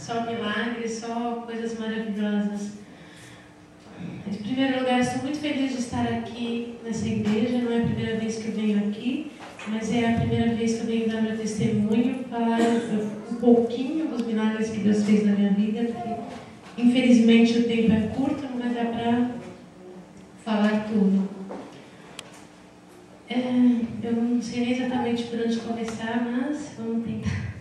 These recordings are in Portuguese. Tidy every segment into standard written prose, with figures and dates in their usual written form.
só milagres, só coisas maravilhosas. Em primeiro lugar, estou muito feliz de estar aqui nessa igreja. Não é a primeira vez que eu venho aqui, mas é a primeira vez que eu venho dar meu testemunho, falar um pouquinho dos milagres que Deus fez na minha vida, porque infelizmente o tempo é curto, não vai dar para falar tudo. Eu não sei nem exatamente por onde começar, mas vamos tentar.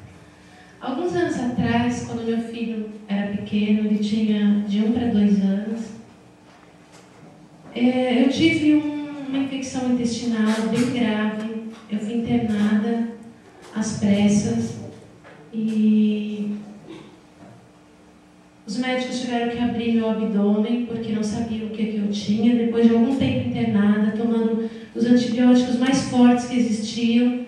Alguns anos atrás, quando meu filho era pequeno, ele tinha de 1 para 2 anos, eu tive uma infecção intestinal bem grave. Eu fui internada às pressas e os médicos tiveram que abrir meu abdômen porque não sabiam o que eu tinha. Depois de algum tempo internada, tomando os antibióticos mais fortes que existiam,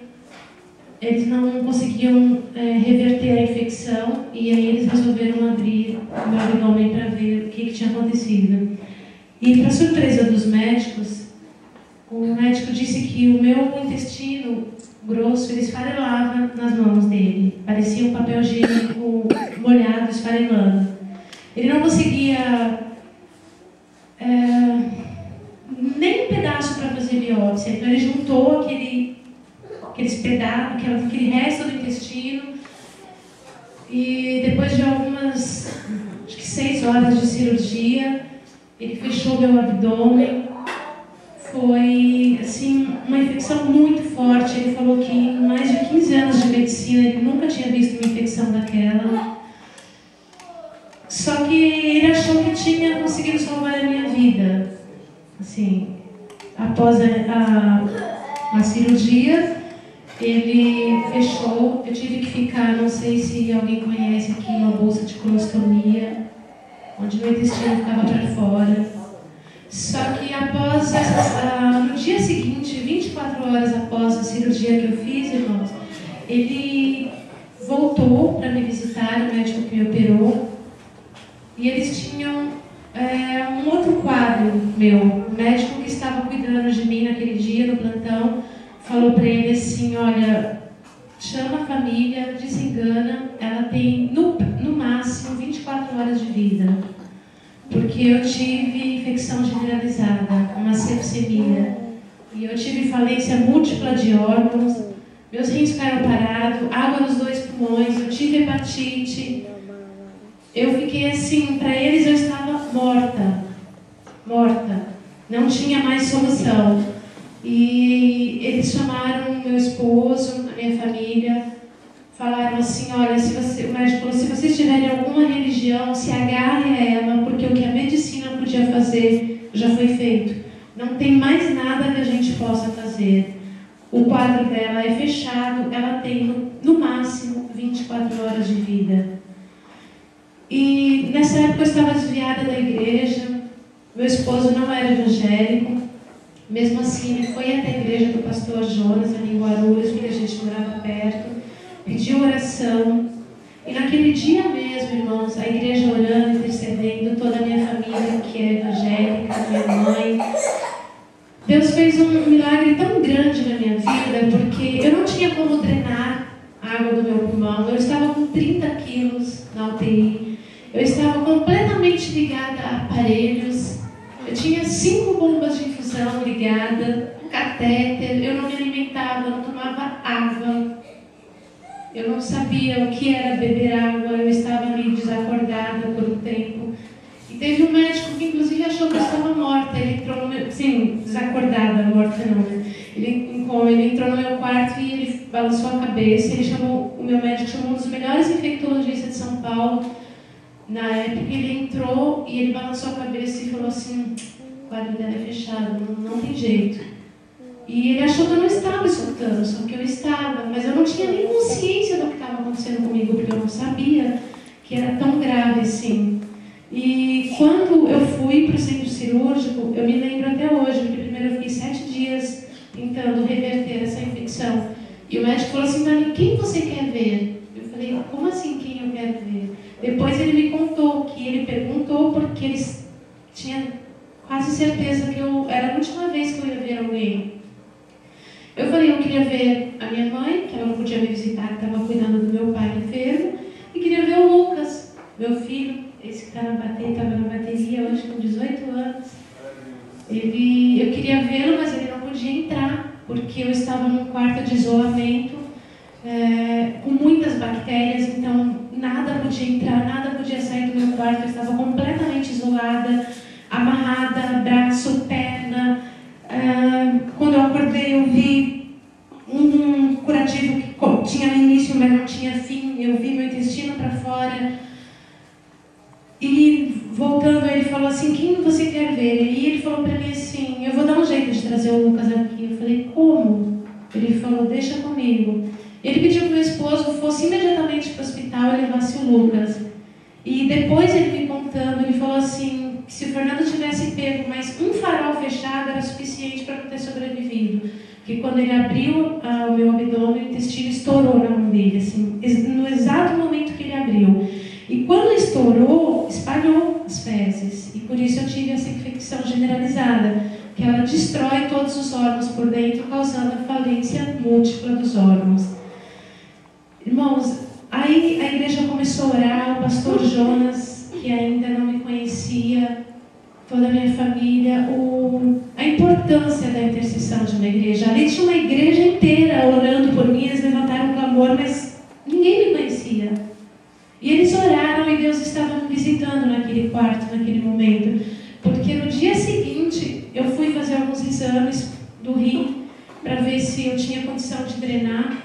eles não conseguiam reverter a infecção e aí eles resolveram abrir o meu abdômen para ver o que tinha acontecido. E, para surpresa dos médicos, o médico disse que o meu intestino grosso ele esfarelava nas mãos dele. Parecia um papel higiênico molhado, esfarelando. Ele não conseguia nem um pedaço para fazer biópsia. Então ele juntou aqueles pedaços, aquele resto do intestino, e depois de algumas, acho que 6 horas de cirurgia, ele fechou meu abdômen. Foi assim, uma infecção muito forte. Ele falou que em mais de 15 anos de medicina ele nunca tinha visto uma infecção daquela. Só que ele achou que tinha conseguido salvar a minha vida. Assim, após a cirurgia, ele fechou. Eu tive que ficar, não sei se alguém conhece aqui, uma bolsa de colostomia, onde meu intestino ficava para fora. Só que após no dia seguinte, 24 horas após a cirurgia que eu fiz, irmãos, ele voltou para me visitar, o médico que me operou, e eles tinham um outro quadro meu. O médico que estava cuidando de mim naquele dia, no plantão, falou para ele assim: olha, chama a família, desengana, ela tem no máximo 24 horas de vida, porque eu tive infecção generalizada, uma sepsemia, e eu tive falência múltipla de órgãos, meus rins ficaram parados, água nos 2 pulmões, eu tive hepatite. Eu fiquei assim, para eles eu estava morta, não tinha mais solução. E eles chamaram meu esposo, a minha família, falaram assim: olha, o médico falou, se vocês tiverem alguma religião, se agarre a ela, porque o que a medicina podia fazer já foi feito. Não tem mais nada que a gente possa fazer. O quadro dela é fechado, ela tem no máximo 24 horas de vida. E nessa época eu estava desviada da igreja, meu esposo não era evangélico. Mesmo assim, ele foi até a igreja do pastor Jonas, ali em Guarulhos, porque a gente morava perto, pediu oração. E naquele dia mesmo, irmãos, a igreja orando, intercedendo, toda a minha família que é evangélica, minha mãe. Deus fez um milagre tão grande na minha vida, porque eu não tinha como drenar a água do meu pulmão. Eu estava com 30 quilos na UTI. Eu estava completamente ligada a aparelhos. Eu tinha 5 bombas de infusão ligadas, um catéter. Eu não me alimentava, eu não tomava água. Eu não sabia o que era beber água. Eu estava ali desacordada por um tempo. E teve um médico que inclusive achou que eu estava morta. Ele entrou no meu... Sim, desacordada, morta não, né? Ele entrou no meu quarto e ele balançou a cabeça. O meu médico chamou um dos melhores infectologistas de São Paulo. Na época ele entrou e ele balançou a cabeça e falou assim: o quadro dela é fechado, não tem jeito. E ele achou que eu não estava escutando, só que eu estava, mas eu não tinha nem consciência do que estava acontecendo comigo, porque eu não sabia que era tão grave assim. E quando eu fui para o centro cirúrgico, eu me lembro até hoje, porque primeiro eu fiquei 7 dias tentando reverter essa infecção. E o médico falou assim: Dani, quem você quer ver? Eu falei: como assim quem eu quero ver? Depois ele me contou que ele perguntou porque ele tinha quase certeza que era a última vez que eu ia ver alguém. Eu falei: eu queria ver a minha mãe, que ela não podia me visitar, que estava cuidando do meu pai enfermo, e queria ver o Lucas, Meu filho, esse que estava na bateria hoje com 18 anos, eu queria vê-lo, mas ele não podia entrar, porque eu estava num quarto de isolamento, com muitas bactérias, então nada podia entrar, nada podia sair do meu quarto, eu estava completamente isolada, amarrada, braço, perna. Quando eu acordei, eu vi um curativo que tinha início, mas não tinha fim. Eu vi meu intestino para fora. E voltando, ele falou assim: quem você quer ver? E ele falou para mim assim: eu vou dar um jeito de trazer o Lucas aqui. Eu falei: como? Ele falou: deixa comigo. Ele pediu que meu esposo fosse imediatamente para o hospital e levasse o Lucas. E depois ele me contando, ele falou assim, que se o Fernando tivesse pego mais um farol fechado, era suficiente para não ter sobrevivido. Porque quando ele abriu o meu abdômen, o intestino estourou na mão dele, assim, no exato momento que ele abriu. E quando estourou, espalhou as fezes. E por isso eu tive essa infecção generalizada, que ela destrói todos os órgãos por dentro, causando a falência múltipla dos órgãos. Irmãos, aí a igreja começou a orar, o pastor Jonas, que ainda não me conhecia, toda a minha família, a importância da intercessão de uma igreja. Ali tinha uma igreja inteira orando por mim, eles levantaram um clamor, mas ninguém me conhecia. E eles oraram e Deus estava me visitando naquele quarto, naquele momento. Porque no dia seguinte, eu fui fazer alguns exames do rim, para ver se eu tinha condição de drenar.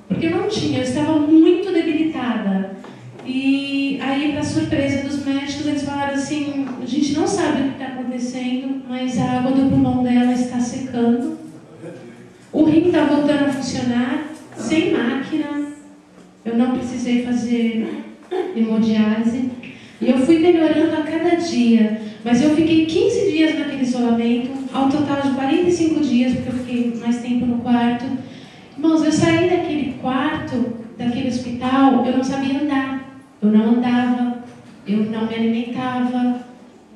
Porque eu não tinha, eu estava muito debilitada. E aí, para surpresa dos médicos, eles falaram assim: a gente não sabe o que está acontecendo, mas a água do pulmão dela está secando. O rim está voltando a funcionar, sem máquina. Eu não precisei fazer hemodiálise. E eu fui melhorando a cada dia. Mas eu fiquei 15 dias naquele isolamento, ao total de 45 dias, porque eu fiquei mais tempo no quarto. Irmãos, eu saí daquele quarto, daquele hospital, eu não sabia andar. Eu não andava, eu não me alimentava,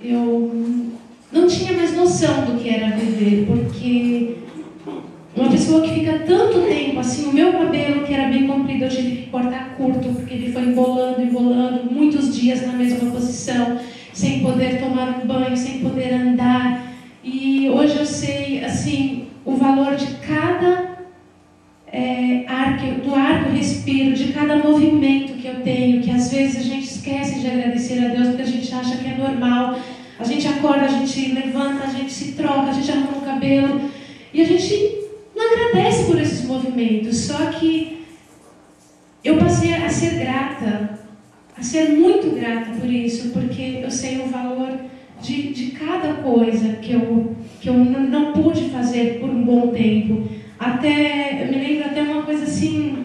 eu não tinha mais noção do que era viver, porque uma pessoa que fica tanto tempo assim, o meu cabelo, que era bem comprido, eu tive que cortar curto, porque ele foi embolando, muitos dias na mesma posição, sem poder tomar um banho, sem poder andar. E hoje eu sei, assim, o valor de cada do ar que eu respiro, de cada movimento que eu tenho, que às vezes a gente esquece de agradecer a Deus, porque a gente acha que é normal. A gente acorda, a gente levanta, a gente se troca, a gente arruma o cabelo, e a gente não agradece por esses movimentos. Só que eu passei a ser grata, a ser muito grata por isso, porque eu sei o valor de cada coisa que eu não pude fazer por um bom tempo. Eu me lembro até uma coisa assim,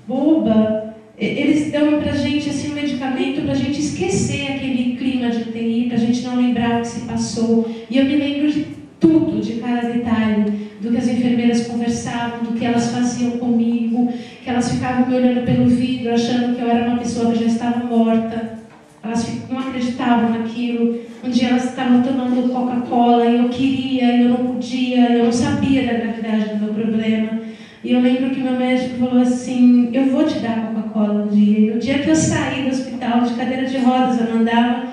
boba. Eles dão pra gente assim, um medicamento pra gente esquecer aquele clima de UTI, pra gente não lembrar o que se passou. E eu me lembro de tudo, de cada detalhe, do que as enfermeiras conversavam, do que elas faziam comigo, que elas ficavam me olhando pelo vidro, achando que eu era uma pessoa que já estava morta. Elas não acreditavam naquilo. Um dia elas estavam tomando Coca-Cola e eu queria, e eu não podia, eu não sabia da gravidade do meu problema. E eu lembro que meu médico falou assim: eu vou te dar Coca-Cola um dia. E no dia que eu saí do hospital, de cadeira de rodas, eu não andava,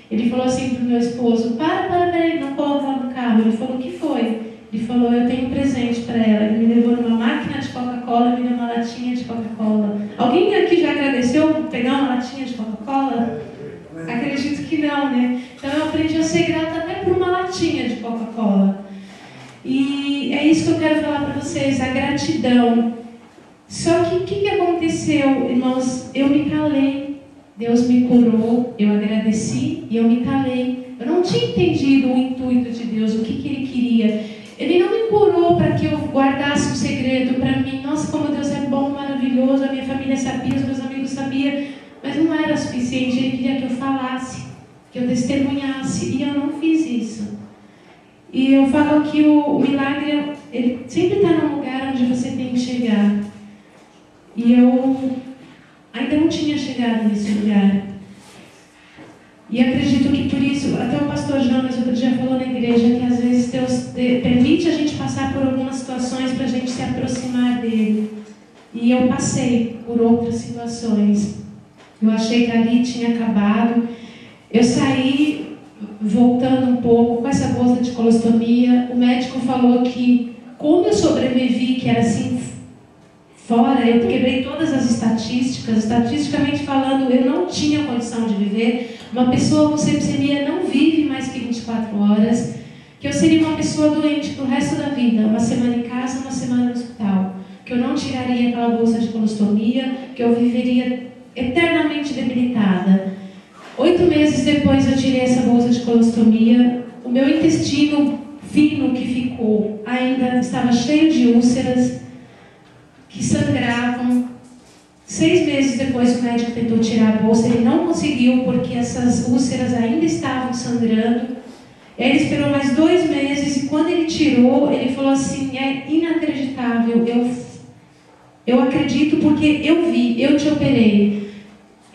ele falou assim para o meu esposo: peraí, não coloca lá no carro. Ele falou: o que foi? Ele falou: eu tenho um presente para ela. Ele me levou numa máquina de Coca-Cola, me deu uma latinha de Coca-Cola. Alguém aqui já agradeceu por pegar uma latinha de Coca-Cola? Acredito que não, né? Então eu aprendi a ser grata até por uma latinha de Coca-Cola. E é isso que eu quero falar para vocês, a gratidão. Só que o que aconteceu, irmãos? Eu me calei. Deus me curou, eu agradeci e eu me calei. Eu não tinha entendido o intuito de Deus, o que Ele queria. Ele não me curou para que eu guardasse um segredo para mim. Nossa, como Deus é bom, maravilhoso, a minha família sabia, os meus amigos sabiam. Mas não era suficiente, Ele queria que eu falasse, que eu testemunhasse, e eu não fiz isso. E eu falo que o milagre, ele sempre está no lugar onde você tem que chegar. E eu ainda não tinha chegado nesse lugar. E acredito que por isso, até o pastor Jonas outro dia falou na igreja, que às vezes Deus permite a gente passar por algumas situações para a gente se aproximar dele. E eu passei por outras situações. Eu achei que ali tinha acabado. Eu saí voltando um pouco com essa bolsa de colostomia. O médico falou que, como eu sobrevivi, que era assim, fora, eu quebrei todas as estatísticas. Estatisticamente falando, eu não tinha condição de viver. Uma pessoa com sepsemia não vive mais que 24 horas. Que eu seria uma pessoa doente pro resto da vida. Uma semana em casa, uma semana no hospital. Que eu não tiraria aquela bolsa de colostomia. Que eu viveria eternamente debilitada. 8 meses depois eu tirei essa bolsa de colostomia. O meu intestino fino que ficou ainda estava cheio de úlceras que sangravam. 6 meses depois o médico tentou tirar a bolsa, ele não conseguiu porque essas úlceras ainda estavam sangrando. Ele esperou mais 2 meses e quando ele tirou, ele falou assim: é inacreditável, eu acredito porque eu vi, eu te operei.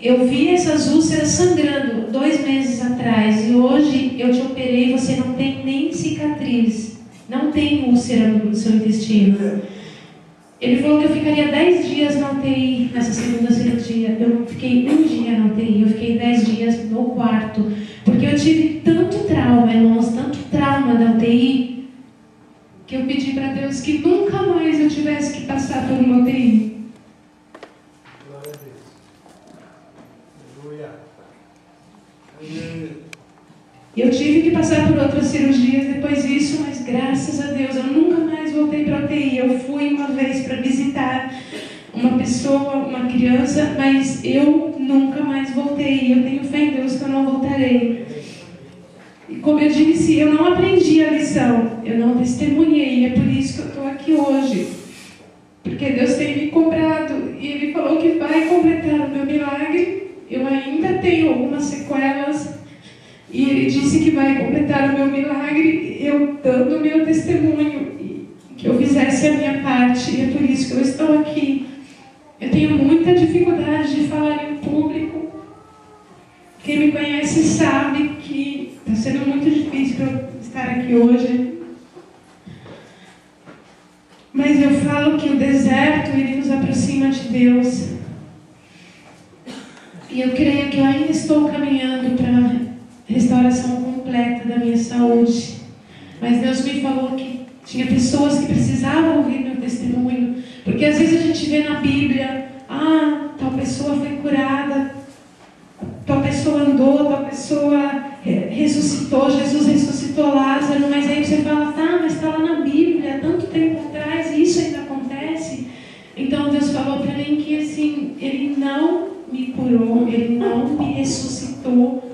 Eu vi essas úlceras sangrando 2 meses atrás e hoje eu te operei e você não tem nem cicatriz, não tem úlcera no seu intestino. Ele falou que eu ficaria 10 dias na UTI nessa segunda cirurgia. Eu não fiquei 1 dia na UTI, eu fiquei 10 dias no quarto. Porque eu tive tanto trauma, irmãos, tanto trauma da UTI, que eu pedi para Deus que nunca mais eu tivesse que passar por uma UTI. Glória a Deus. Aleluia. Eu tive que passar por outras cirurgias depois disso, mas graças a Deus eu nunca mais voltei para a UTI. Eu fui uma vez para visitar uma pessoa, uma criança, mas eu nunca mais voltei. Eu tenho fé em Deus que eu não voltarei. E como eu disse, eu não aprendi a lição, eu não testemunhei, é por isso que eu estou aqui hoje. Porque Deus tem me cobrado e Ele falou que vai completar o meu milagre. Eu ainda tenho algumas sequelas. E Ele disse que vai completar o meu milagre, eu dando o meu testemunho, e que eu fizesse a minha parte, e é por isso que eu estou aqui. Eu tenho muita dificuldade de falar em público. Quem me conhece sabe que está sendo muito difícil para eu estar aqui hoje. Mas eu falo que o deserto, ele nos aproxima de Deus. E eu creio que eu ainda estou caminhando para restauração completa da minha saúde. Mas Deus me falou que tinha pessoas que precisavam ouvir meu testemunho. Porque às vezes a gente vê na Bíblia, tal pessoa foi curada, tal pessoa andou, tal pessoa ressuscitou, Jesus ressuscitou Lázaro, mas aí você fala, mas está lá na Bíblia, tanto tempo atrás, e isso ainda acontece. Então Deus falou para mim que assim, Ele não me curou, Ele não me ressuscitou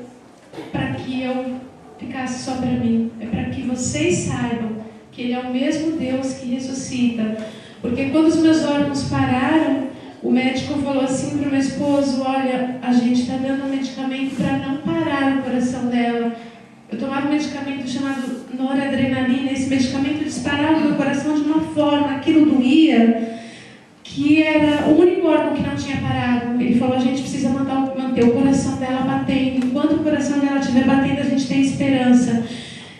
para que eu ficasse só para mim. É para que vocês saibam que Ele é o mesmo Deus que ressuscita. Porque quando os meus órgãos pararam, o médico falou assim para o meu esposo: olha, a gente está dando um medicamento para não parar o coração dela. Eu tomava um medicamento chamado noradrenalina. Esse medicamento disparava o meu coração de uma forma, aquilo doía, que era o único órgão que não tinha parado. Ele falou: a gente precisa manter o coração dela batendo. Enquanto o coração dela estiver batendo, a gente tem esperança.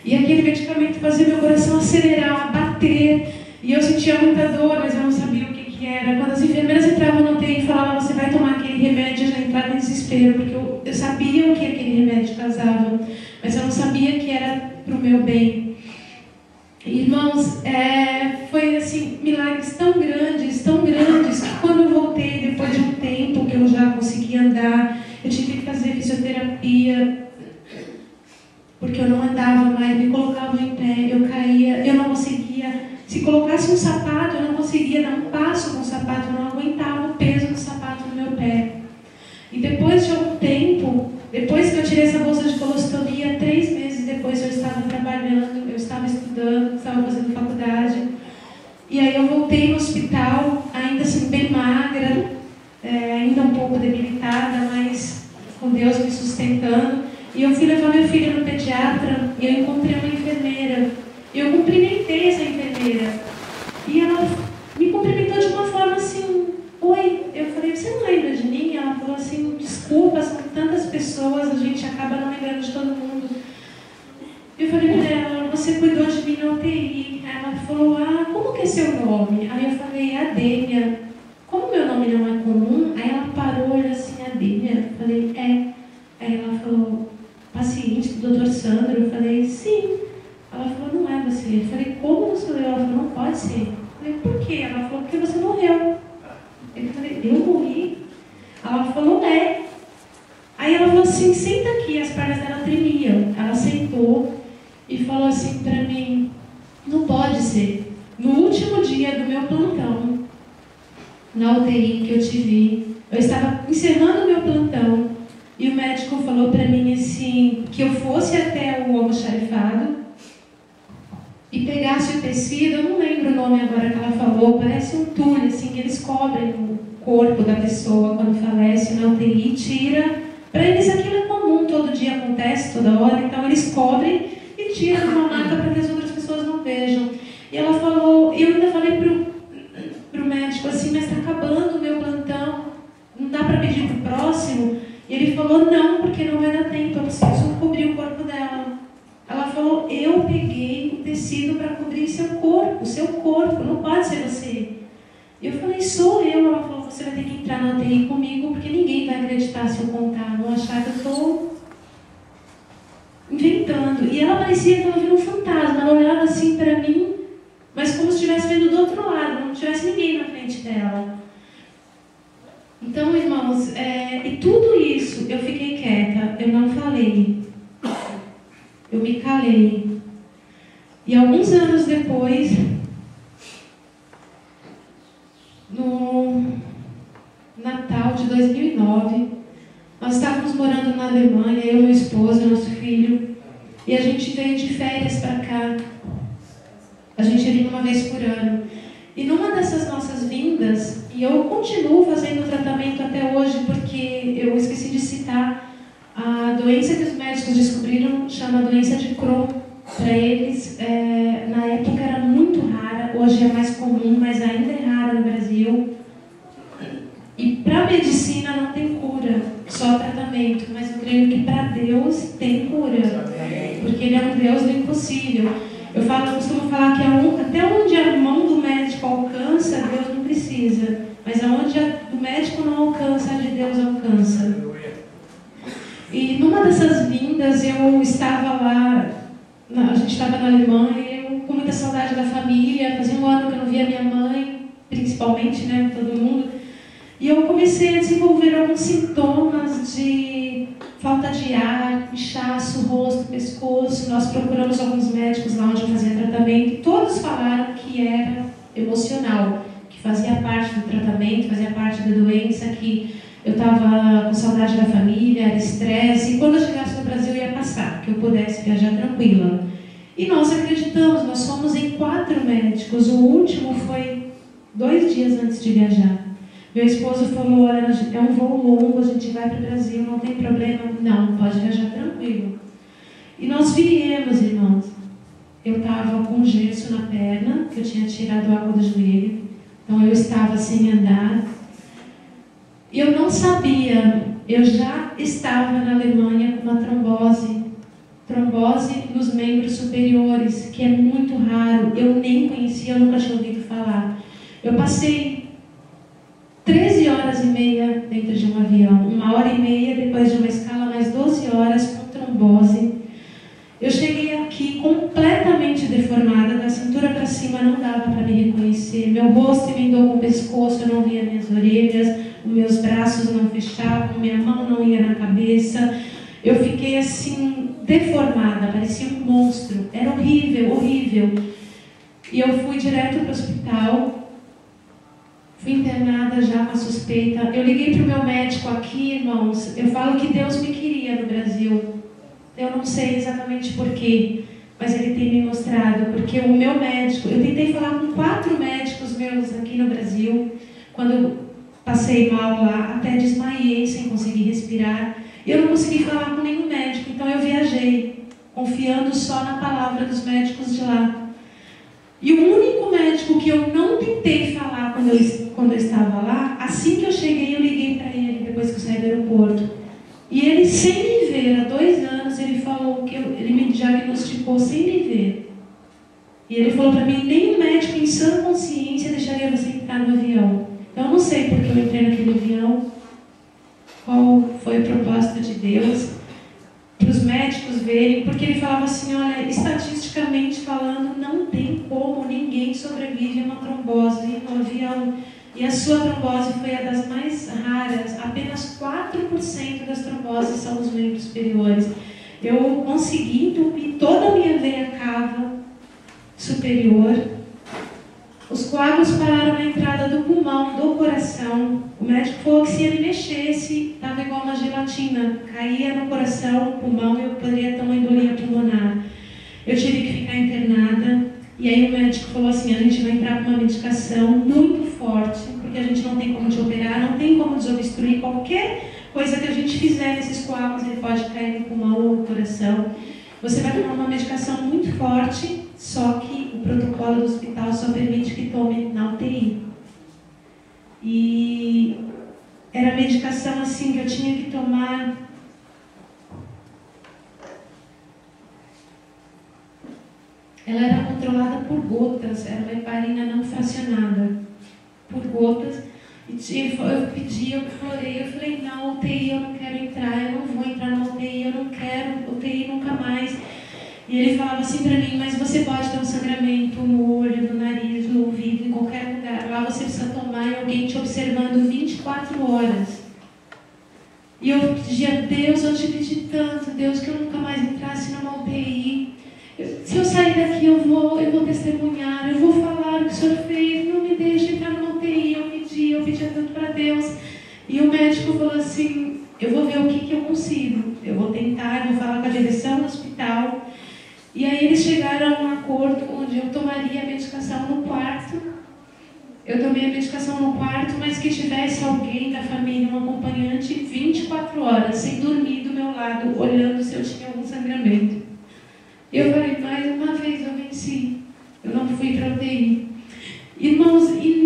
E aquele medicamento fazia meu coração acelerar, bater. E eu sentia muita dor, mas eu não sabia o que era. Quando as enfermeiras entravam no UTI e falavam: você vai tomar aquele remédio, eu já entrava em desespero, porque eu sabia o que aquele remédio causava, mas eu não sabia que era para o meu bem. Irmãos, foi assim, milagres tão grandes, que quando eu voltei, depois de um tempo que eu já conseguia andar, eu tive que fazer fisioterapia, porque eu não andava mais, me colocavam em pé, eu caía, eu não conseguia, se colocasse um sapato, eu não conseguia dar um passo com o sapato, eu não aguentava o peso do sapato no meu pé. E depois de algum tempo, depois que eu tirei essa bolsa de colostomia, 3 meses depois eu estava trabalhando, eu estava estudando, estava fazendo faculdade. E aí eu voltei no hospital, ainda assim bem magra, ainda um pouco debilitada, mas com Deus me sustentando. E eu fui levar meu filho no pediatra e eu encontrei uma enfermeira. E eu cumprimentei essa enfermeira. E ela me cumprimentou de uma forma assim: oi. Eu falei: você não lembra de mim? Ela falou assim: desculpa, são tantas pessoas, a gente acaba não lembrando de todo mundo. Eu falei para ela: você cuidou de mim na UTI. Ela falou: como que é seu nome? Aí eu falei: Adênia. Como meu nome não é comum? Aí ela parou, olhou assim: Adênia. falei, é. Aí ela falou, paciente do doutor Sandro? Eu falei, sim. Ela falou, não é você. Eu falei, como não sou eu? Ela falou, não pode ser. Eu falei, por quê? Ela falou, porque você morreu. Eu falei, eu morri? Ela falou, é. Aí ela falou assim, senta aqui. As pernas dela tremiam. Ela sentou e falou assim para mim, não pode ser. No último dia do meu plantão, na UTI que eu te vi, eu estava encerrando o meu plantão e o médico falou para mim assim, que eu fosse até o almoxarifado e pegasse o tecido, eu não lembro o nome agora que ela falou, parece um tule, assim, que eles cobrem o corpo da pessoa quando falece na UTI, tira, para eles aquilo é comum, todo dia acontece, toda hora, então eles cobrem e tiram uma maca para que as outras pessoas não vejam. E ela falou, eu ainda falei pro médico assim, mas está acabando o meu plantão, não dá para pedir pro próximo? E ele falou, não, porque não vai dar tempo, eu preciso cobrir o corpo dela. Ela falou, eu peguei o tecido para cobrir seu corpo, não pode ser você. E eu falei, sou eu. Ela falou, você vai ter que entrar na UTI comigo, porque ninguém vai acreditar se eu contar, vão achar que eu estou inventando. E ela parecia que ela viu um fantasma, ela olhava assim para mim, mas como se estivesse vendo do outro lado, não tivesse ninguém na frente dela. Então, irmãos, e tudo isso, eu fiquei quieta, eu não falei. Eu me calei. E alguns anos depois, no Natal de 2009, nós estávamos morando na Alemanha, eu, meu esposo, nosso filho, e a gente veio de férias para cá. A gente vinha uma vez por ano. E numa dessas nossas vindas, e eu continuo fazendo tratamento até hoje, porque eu esqueci de citar, a doença que os médicos descobriram chama doença de Crohn. Para eles, na época era muito rara, hoje é mais comum, mas ainda é rara no Brasil. E para a medicina não tem cura, só tratamento, mas eu creio que para Deus tem cura, porque Ele é um Deus do impossível. Eu costumo falar que até onde a mão do médico alcança, Deus não precisa. Mas aonde o médico não alcança, a de Deus alcança. E numa dessas vindas, eu estava lá, a gente estava na Alemanha, e eu com muita saudade da família, fazia um ano que eu não via minha mãe, principalmente, né, todo mundo. E eu comecei a desenvolver alguns sintomas de falta de ar, inchaço, rosto, pescoço. Nós procuramos alguns médicos lá onde eu fazia tratamento e todos falaram que era emocional, que fazia parte do tratamento, fazia parte da doença, que eu estava com saudade da família, era estresse, e quando eu chegasse no Brasil ia passar, que eu pudesse viajar tranquila. E nós acreditamos, nós fomos em 4 médicos, o último foi 2 dias antes de viajar. Meu esposo falou, olha, é um voo longo, a gente vai para o Brasil, não tem problema. Não, pode viajar tranquilo. E nós viemos, irmãos. Eu estava com gesso na perna, que eu tinha tirado água do joelho. Então eu estava sem andar. E eu não sabia, eu já estava na Alemanha com uma trombose nos membros superiores, que é muito raro. Eu nem conhecia, eu nunca tinha ouvido falar. Eu passei 13 horas e meia dentro de um avião, 1h30 depois de uma escala, mais 12 horas com trombose. Eu cheguei aqui completamente deformada, da cintura para cima não dava para me reconhecer. Meu rosto emendou com o pescoço, eu não via minhas orelhas, os meus braços não fechavam, minha mão não ia na cabeça. Eu fiquei assim, deformada, parecia um monstro. Era horrível, horrível. E eu fui direto para o hospital. Fui internada já com a suspeita. Eu liguei para o meu médico aqui, irmãos. Eu falo que Deus me queria no Brasil. Eu não sei exatamente porquê, mas Ele tem me mostrado. Porque o meu médico, eu tentei falar com 4 médicos meus aqui no Brasil. Quando eu passei mal lá, até desmaiei sem conseguir respirar. E eu não consegui falar com nenhum médico. Então eu viajei, confiando só na palavra dos médicos de lá. E o único médico que eu não tentei falar quando eu estava lá, assim que eu cheguei, eu liguei para ele, depois que eu saí do aeroporto. E ele, sem me ver, há 2 anos, ele falou que ele me diagnosticou sem me ver. E ele falou para mim, nenhum médico em sã consciência deixaria você entrar no avião. Então eu não sei porque eu entrei naquele avião, qual foi o propósito de Deus, para os médicos verem, porque ele falava assim, olha, estatisticamente falando, não tem como ninguém sobrevive a uma trombose no avião. E a sua trombose foi a das mais raras, apenas 4% das tromboses são nos membros superiores. Eu consegui entupir toda a minha veia cava superior. Os coágulos pararam na entrada do pulmão, do coração. O médico falou que se ele mexesse, estava igual uma gelatina. Caía no coração, no pulmão, e eu poderia ter uma embolia pulmonar. Eu tive que ficar internada. E aí o médico falou assim, a gente vai entrar com uma medicação muito forte, porque a gente não tem como te operar, não tem como desobstruir qualquer coisa que a gente fizer nesses coágulos, ele pode cair no pulmão ou no coração. Você vai tomar uma medicação muito forte, só que o protocolo do hospital só permite que tome na UTI. E era medicação assim que eu tinha que tomar. Ela era controlada por gotas, era uma heparina não fracionada, por gotas. E eu pedi, eu chorei, eu falei, não, UTI eu não quero entrar, eu não vou entrar na UTI, eu não quero UTI nunca mais. E ele falava assim para mim, mas você pode ter um sangramento no olho, no nariz, no ouvido, em qualquer lugar. Lá você precisa tomar e alguém te observando 24 horas. E eu pedia a Deus, eu te pedi tanto, Deus, que eu nunca mais entrasse numa UTI. Se eu sair daqui, eu vou testemunhar, eu vou falar o que o Senhor fez, não me deixe entrar numa UTI. Eu pedia tanto para Deus. E o médico falou assim, eu vou ver o que eu consigo. Eu vou tentar, eu vou falar com a direção do hospital. E aí eles chegaram a um acordo onde eu tomaria a medicação no quarto. Eu tomei a medicação no quarto, mas que tivesse alguém da família, um acompanhante, 24 horas, sem dormir do meu lado, olhando se eu tinha algum sangramento. Eu falei, mais uma vez eu venci. Eu não fui para a UTI. Irmãos, e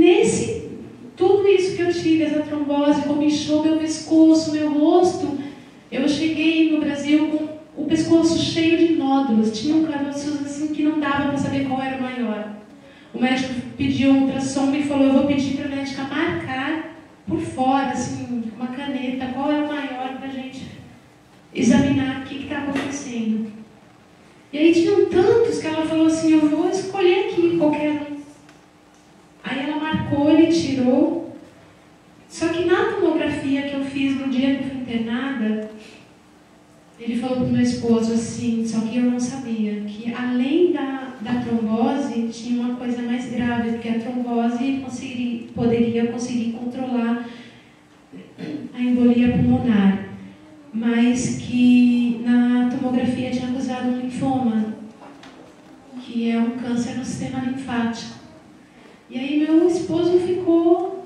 tudo isso que eu tive, essa trombose, como inchou meu pescoço, meu rosto, eu cheguei no Brasil com o pescoço cheio de nódulos. Tinham caroços assim que não dava para saber qual era o maior. O médico pediu um ultrassom e falou, eu vou pedir para a médica marcar por fora, assim, uma caneta, qual é o maior para a gente examinar o que está acontecendo. E aí tinham tantos que ela falou assim, eu vou escolher aqui qualquer um. Aí ela marcou, ele tirou. Só que na tomografia que eu fiz no dia que eu fui internada, ele falou para o meu esposo assim, só que eu não sabia, que além da trombose, tinha uma coisa mais grave, porque a trombose poderia conseguir controlar a embolia pulmonar, mas que na tomografia tinha acusado um linfoma, que é um câncer no sistema linfático. E aí meu esposo ficou,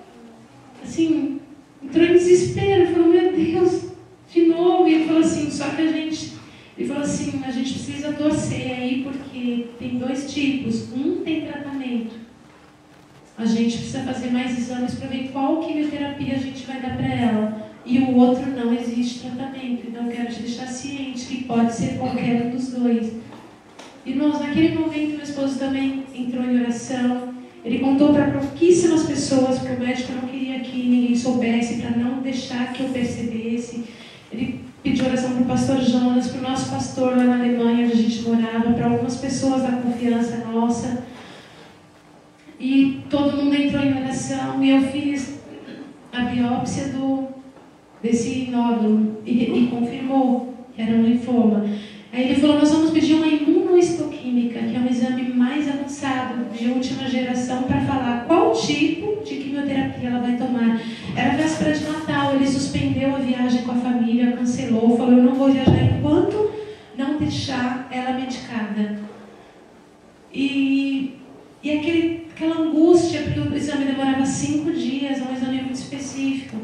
assim, entrou em desespero, falou, meu Deus, de novo. E ele falou assim, só que ele falou assim, a gente precisa torcer aí, porque tem dois tipos. Um tem tratamento. A gente precisa fazer mais exames para ver qual quimioterapia a gente vai dar para ela. E o outro não existe tratamento. Então eu quero te deixar ciente que pode ser qualquer um dos dois. Irmãos, naquele momento meu esposo também entrou em oração. Ele contou para pouquíssimas pessoas, porque o médico não queria que ninguém soubesse, para não deixar que eu percebesse. Ele pediu oração para o pastor Jonas, para o nosso pastor lá na Alemanha, onde a gente morava, para algumas pessoas da confiança nossa. E todo mundo entrou em oração, e eu fiz a biópsia desse nódulo, e confirmou que era um linfoma. Aí ele falou, nós vamos pedir uma imunohistoquímica, que é um exame mais avançado, de última geração, para falar qual tipo de quimioterapia ela vai tomar. Era véspera de Natal, ele suspendeu a viagem com a família, cancelou, falou, eu não vou viajar enquanto não deixar ela medicada. E aquela angústia, porque o exame demorava 5 dias, é um exame muito específico.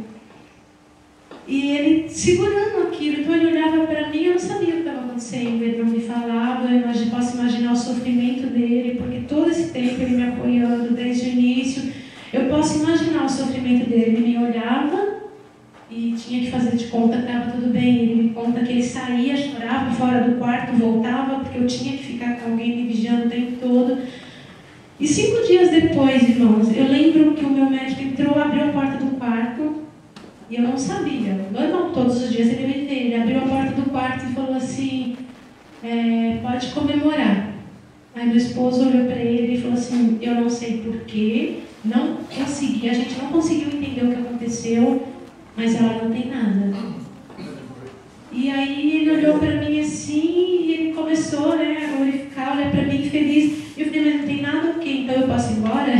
E ele segurando aquilo, então ele olhava para mim, eu não sabia o que estava acontecendo, ele não me falava, eu posso imaginar o sofrimento dele, porque todo esse tempo ele me apoiando desde o início, eu posso imaginar o sofrimento dele. Ele me olhava e tinha que fazer de conta que estava tudo bem, ele me conta que ele saía, chorava fora do quarto, voltava, porque eu tinha que ficar com alguém me vigiando o tempo todo. E 5 dias depois, irmãos, eu lembro que o meu médico entrou, abriu a porta do quarto, E eu não sabia. Não, todos os dias ele me veio. Ele abriu a porta do quarto e falou assim, pode comemorar. Aí meu esposo olhou para ele e falou assim, eu não sei porquê, a gente não conseguiu entender o que aconteceu, mas ela não tem nada. E aí ele olhou para mim assim e ele começou, né, a glorificar, olhar para mim feliz. E eu falei, mas não tem nada o quê? Então eu posso ir embora?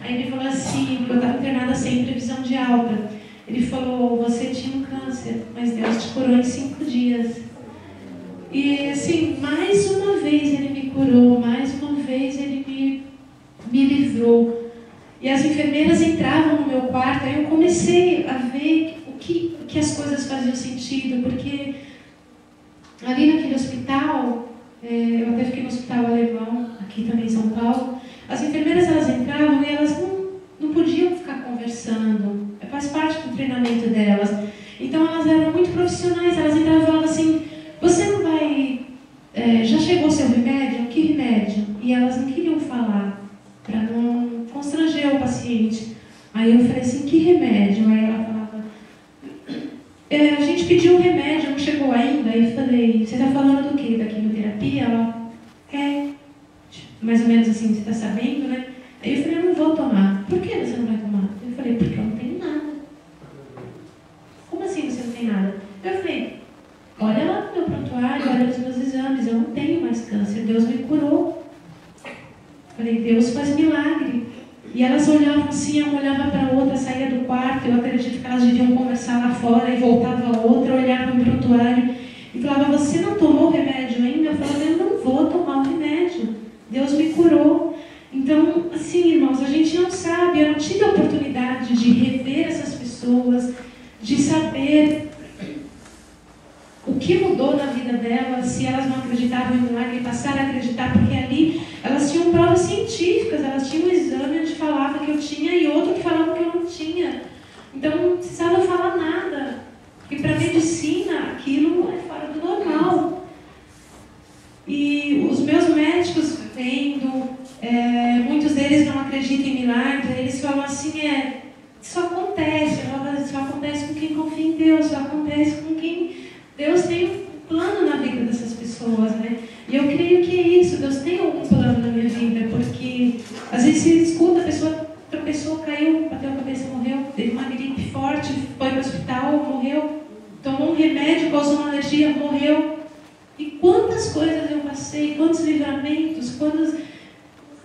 Aí ele falou assim, porque eu estava internada sem previsão de alta. Ele falou, você tinha um câncer, mas Deus te curou em 5 dias. E assim, mais uma vez ele me curou, mais uma vez ele me livrou. E as enfermeiras entravam no meu quarto, aí eu comecei a ver o que as coisas faziam sentido, porque ali naquele hospital, eu até fiquei no hospital alemão, aqui também em São Paulo, as enfermeiras elas entravam e elas não podiam ficar conversando, faz parte do treinamento delas. Então elas eram muito profissionais, elas entravam e falavam assim, você não vai, já chegou o seu remédio? Que remédio? E elas não queriam falar, para não constranger o paciente. Aí eu falei assim, que remédio? Aí ela falava, a gente pediu um remédio, não chegou ainda. Aí eu falei, você está falando do quê? Da quimioterapia? Ela, mais ou menos assim, você está sabendo, né? Aí eu falei, eu não vou tomar. Por que você não vai tomar? Eu falei, porque eu não tenho nada. Como assim você não tem nada? Eu falei, olha lá no meu prontuário, olha nos meus exames, eu não tenho mais câncer, Deus me curou. Falei, Deus faz milagre. E elas olhavam assim, uma olhava para a outra, saía do quarto, eu acredito que elas deviam conversar lá fora, e voltava a outra, olhava no prontuário, e falava, você não tomou o remédio ainda? Eu falava, eu não vou tomar o remédio, Deus me curou. Então, assim, irmãos, a gente não sabe, eu não tive a oportunidade de rever essas pessoas, de saber o que mudou na vida delas, se elas não acreditavam em milagre e passaram a acreditar, porque ali elas tinham provas científicas, elas tinham um exame onde falava que eu tinha e outro que falava que eu não tinha. Então não precisava falar nada, porque para a medicina aquilo é fora do normal. E os meus médicos vendo, muitos deles não acreditam em milagre, eles falam assim, isso acontece, só acontece com quem confia em Deus, só acontece com quem Deus tem um plano na vida dessas pessoas, né? E eu creio que é isso, Deus tem algum plano na minha vida, porque às vezes você escuta, a pessoa tropeçou, caiu, bateu a cabeça, morreu, teve uma gripe forte, foi para o hospital, morreu, tomou um remédio, causou uma alergia, morreu. E quantas coisas eu passei, quantos livramentos, quantas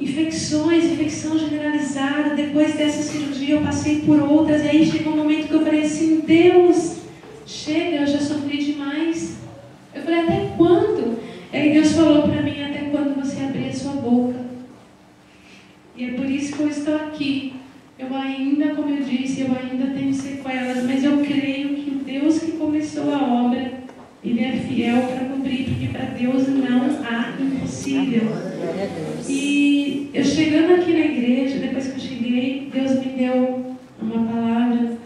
infecções, infecção generalizada, depois dessa cirurgia eu passei por outras, e aí chegou um momento que eu falei assim, Deus, chega, eu já sofri demais. Eu falei, até quando? E aí Deus falou para mim, até quando você abrir a sua boca. E é por isso que eu estou aqui. Eu ainda, como eu disse, eu ainda tenho sequelas, mas eu creio que o Deus que começou a obra, Ele é fiel para cumprir, porque para Deus não há impossível. E eu chegando aqui na igreja, depois que eu cheguei, Deus me deu uma palavra.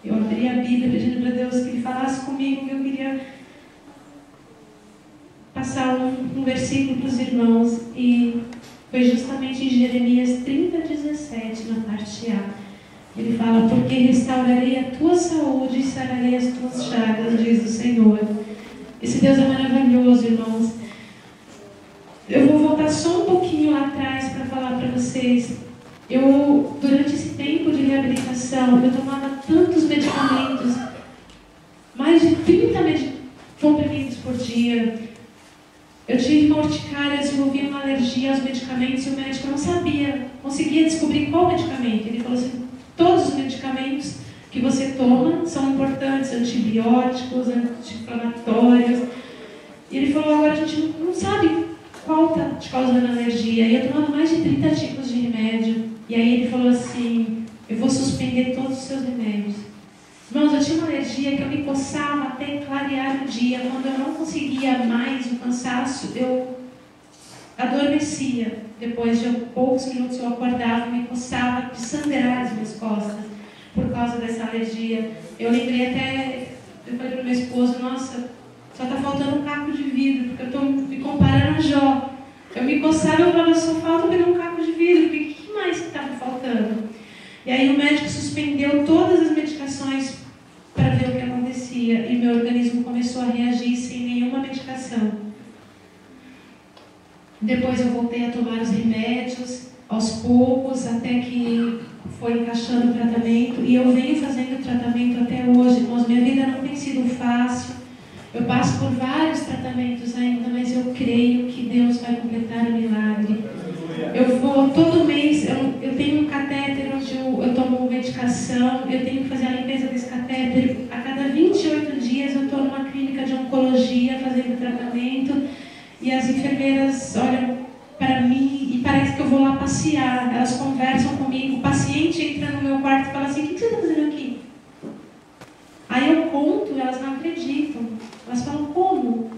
Eu abri a Bíblia pedindo para Deus que Ele falasse comigo, que eu queria passar um versículo para os irmãos. E foi justamente em Jeremias 30:17, na parte A. Ele fala, porque restaurarei a tua saúde e sararei as tuas chagas, diz o Senhor. Esse Deus é maravilhoso, irmãos. Eu vou voltar só um pouquinho lá atrás para falar para vocês. Durante esse tempo de reabilitação, eu tomava tantos medicamentos, mais de 30 comprimidos por dia. Eu tive uma urticária, desenvolvi uma alergia aos medicamentos e o médico não conseguia descobrir qual medicamento. Ele falou assim, todos os medicamentos que você toma são importantes, antibióticos, anti-inflamatórios. E ele falou, agora a gente não sabe qual está te causando alergia. E eu tomava mais de 30 tipos de remédio. E aí ele falou assim, eu vou suspender todos os seus remédios. Irmãos, eu tinha uma alergia que eu me coçava até clarear o dia. Quando eu não conseguia mais o cansaço, eu adormecia. Depois de poucos minutos eu acordava e me coçava de sangrar as minhas costas por causa dessa alergia. Eu lembrei até, eu falei para o meu esposo, nossa, só está faltando um caco de vidro, porque eu estou me comparando a Jó. Eu me coçava e eu falava, só falta pegar um caco de vidro, porque o que mais estava faltando? E aí o médico suspendeu todas as medicações para ver o que acontecia. E meu organismo começou a reagir sem nenhuma medicação. Depois eu voltei a tomar os remédios, aos poucos, até que foi encaixando o tratamento. E eu venho fazendo o tratamento até hoje, irmãos. Minha vida não tem sido fácil. Eu passo por vários tratamentos ainda, mas eu creio que Deus vai completar o milagre. Eu vou todo mês, eu tenho um catéter onde eu tomo medicação, eu tenho que fazer a limpeza desse catéter. A cada 28 dias eu estou numa clínica de oncologia fazendo tratamento e as enfermeiras olham para mim e parece que eu vou lá passear. Elas conversam comigo, o paciente entra no meu quarto e fala assim: o que você está fazendo aqui? Aí eu conto, elas não acreditam. Elas falam: como?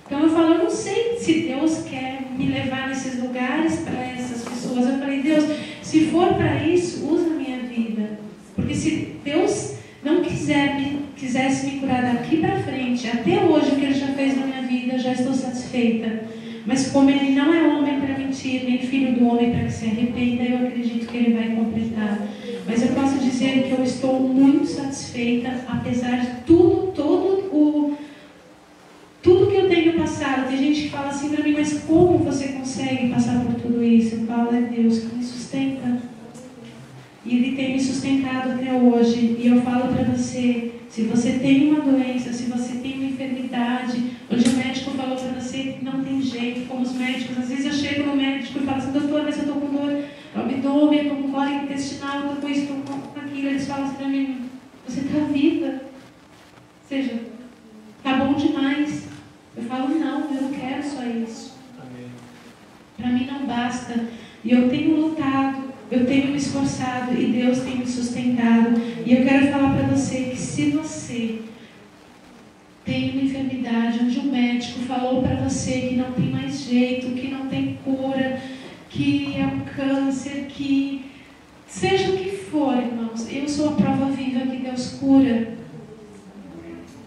Então eu falo: eu não sei se Deus quer me levar nesses lugares para essas pessoas. Eu falei: Deus, se for para isso, usa a minha vida. Porque se Deus não quisesse me curar daqui para frente, até hoje o que Ele já fez na minha vida, eu já estou satisfeita. Mas como Ele não é homem para mentir, nem filho do homem para que se arrependa, eu acredito que Ele vai completar. Mas eu posso dizer que eu estou muito satisfeita, apesar de tudo que eu tenho passado. Tem gente que fala assim para mim: mas como você consegue passar por tudo isso? Eu falo: é Deus que me sustenta. E Ele tem me sustentado até hoje. E eu falo para você, se você tem uma doença, se você tem uma enfermidade, onde o médico falou para você que não tem jeito, como os médicos, às vezes eu chego no médico e falo assim: doutor, mas eu estou com dor no abdômen, estou com cólica intestinal, estou com isso, estou com aquilo. Eles falam assim para mim: você está viva. Ou seja, está bom demais. Eu falo: não, eu não quero só isso. Para mim não basta. E eu tenho lutado, eu tenho me esforçado e Deus tem me sustentado. E eu quero falar para você que se você tem uma enfermidade onde o médico falou para você que não tem mais jeito, que não tem cura, que é um câncer, que seja o que for, irmãos, eu sou a prova viva que Deus cura.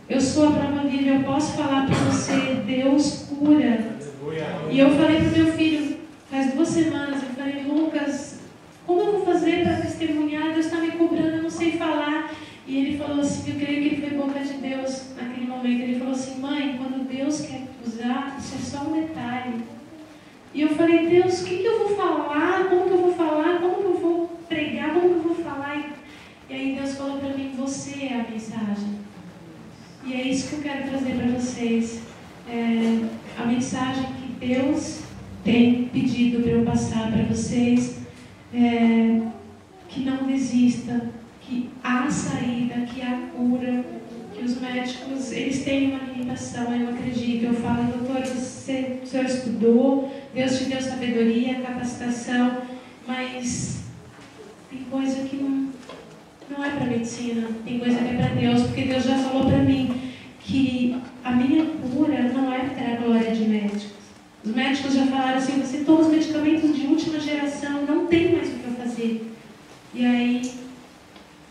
Eu sou a prova viva, eu posso falar para você: Deus cura. E eu falei para o meu filho, faz 2 semanas, eu falei: Lucas, como eu vou fazer para testemunhar? Deus está me cobrando, eu não sei falar. E ele falou assim, eu creio que ele foi boca de Deus naquele momento. Ele falou assim: mãe, quando Deus quer usar, isso é só um detalhe. E eu falei: Deus, o que eu vou falar? Como que eu vou falar? Como que eu vou pregar? Como que eu vou falar? E aí Deus falou para mim: você é a mensagem. E é isso que eu quero trazer para vocês. A mensagem que Deus tem pedido para eu passar para vocês. Que não desista, que há saída, que há cura, que os médicos, eles têm uma limitação, eu acredito. Eu falo: doutor, o senhor estudou, Deus te deu sabedoria, capacitação, mas tem coisa que não é para medicina, tem coisa que é para Deus, porque Deus já falou para mim que a minha cura não é para a glória de médicos. Os médicos já falaram assim: você toma os medicamentos de última geração, não tem mais o que eu fazer. E aí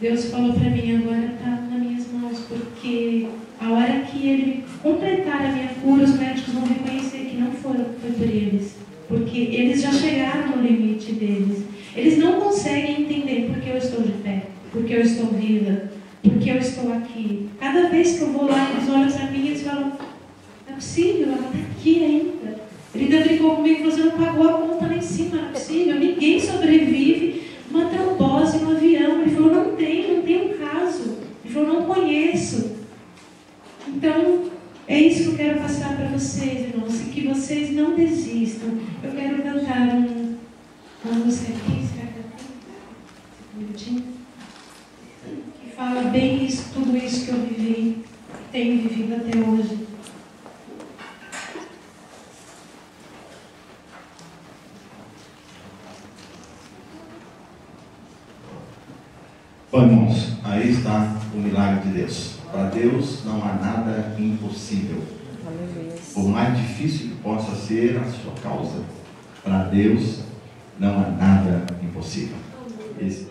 Deus falou para mim: agora está nas minhas mãos, porque a hora que Ele completar a minha cura, os médicos vão reconhecer que não foi por eles, porque eles já chegaram no limite deles. Eles não conseguem entender porque eu estou de pé, porque eu estou viva, porque eu estou aqui. Cada vez que eu vou lá, eles olham para mim e eles falam: não é possível, ela está aqui ainda. Ele ainda brincou comigo: você não pagou a conta lá em cima, não é possível, ninguém sobrevive uma trombose no avião. Ele falou: não tem um caso. Ele falou: não conheço. Então, é isso que eu quero passar para vocês, irmãos, e que vocês não desistam. Eu quero cantar uma música aqui, será que um minutinho? Que fala bem isso, tudo isso que eu vivi, tenho vivido até hoje. Bom, irmãos, aí está o milagre de Deus. Para Deus não há nada impossível. Por mais difícil que possa ser a sua causa, para Deus não há nada impossível. Esse